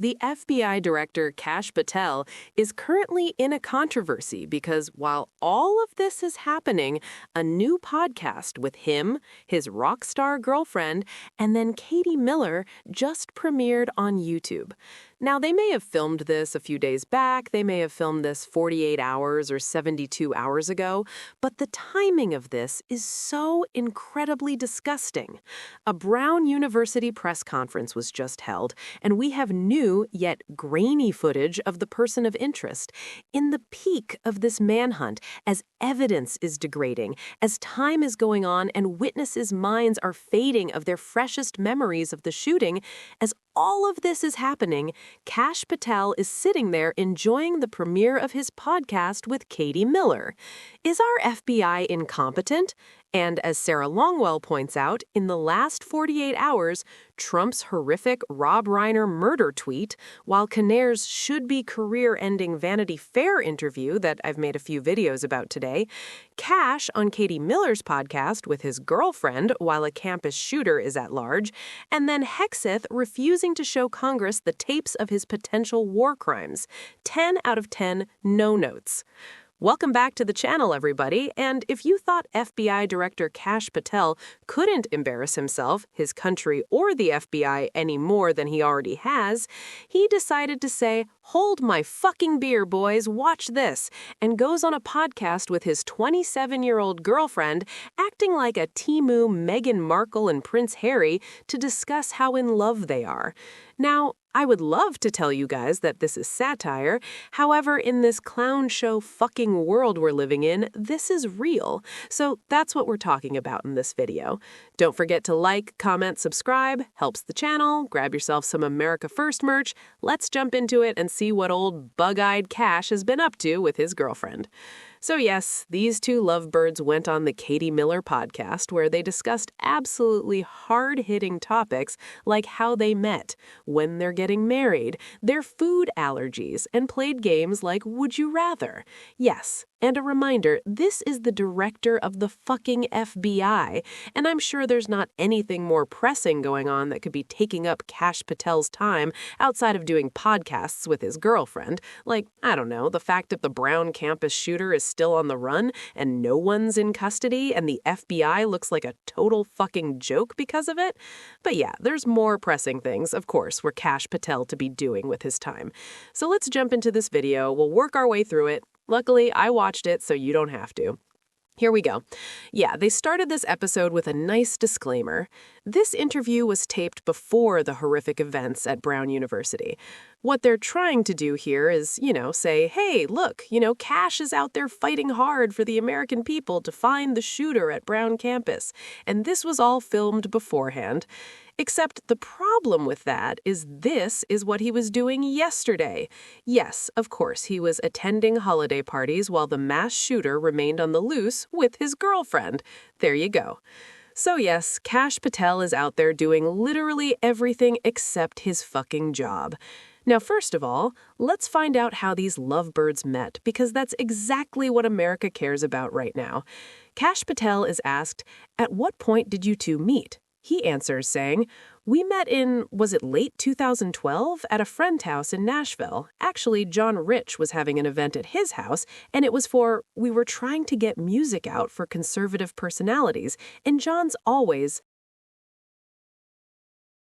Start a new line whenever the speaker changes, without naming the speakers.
The FBI director Kash Patel is currently in a controversy because while all of this is happening, a new podcast with him, his rock star girlfriend, and then Katie Miller just premiered on YouTube. Now, they may have filmed this a few days back, they may have filmed this 48 hours or 72 hours ago, but the timing of this is so incredibly disgusting. A Brown University press conference was just held, and we have new yet grainy footage of the person of interest in the peak of this manhunt as evidence is degrading, as time is going on and witnesses' minds are fading of their freshest memories of the shooting. As all of this is happening, Kash Patel is sitting there enjoying the premiere of his podcast with Katie Miller. Is our FBI incompetent? And as Sarah Longwell points out, in the last 48 hours, Trump's horrific Rob Reiner murder tweet, while Kinnear's should-be career-ending Vanity Fair interview that I've made a few videos about today, Kash on Katie Miller's podcast with his girlfriend while a campus shooter is at large, and then Hexeth refusing to show Congress the tapes of his potential war crimes. 10 out of 10 no notes. Welcome back to the channel, everybody, and if you thought FBI Director Kash Patel couldn't embarrass himself, his country, or the FBI any more than he already has, he decided to say, "Hold my fucking beer, boys, watch this," and goes on a podcast with his 27-year-old girlfriend, acting like a Temu Meghan Markle and Prince Harry to discuss how in love they are. Now, I would love to tell you guys that this is satire. However, in this clown show fucking world we're living in, this is real. So that's what we're talking about in this video. Don't forget to like, comment, subscribe. Helps the channel. Grab yourself some America First merch. Let's jump into it and see what old bug-eyed Kash has been up to with his girlfriend. So yes, these two lovebirds went on the Katie Miller podcast where they discussed absolutely hard-hitting topics like how they met, when they're getting married, their food allergies, and played games like Would You Rather? Yes, and a reminder, this is the director of the fucking FBI, and I'm sure there's not anything more pressing going on that could be taking up Kash Patel's time outside of doing podcasts with his girlfriend. Like, I don't know, the fact that the Brown campus shooter is still on the run and no one's in custody and the FBI looks like a total fucking joke because of it. But yeah, there's more pressing things, of course, for Kash Patel to be doing with his time. So let's jump into this video. We'll work our way through it. Luckily, I watched it, so you don't have to. Here we go. Yeah, they started this episode with a nice disclaimer. This interview was taped before the horrific events at Brown University. What they're trying to do here is, say, hey, look, Kash is out there fighting hard for the American people to find the shooter at Brown campus. And this was all filmed beforehand. Except the problem with that is this is what he was doing yesterday. Yes, of course, he was attending holiday parties while the mass shooter remained on the loose with his girlfriend. There you go. So yes, Kash Patel is out there doing literally everything except his fucking job. Now, first of all, let's find out how these lovebirds met, because that's exactly what America cares about right now. Kash Patel is asked, "At what point did you two meet?" He answers saying, "We met in, was it late 2012, at a friend's house in Nashville. Actually, John Rich was having an event at his house, and it was we were trying to get music out for conservative personalities, and John's always,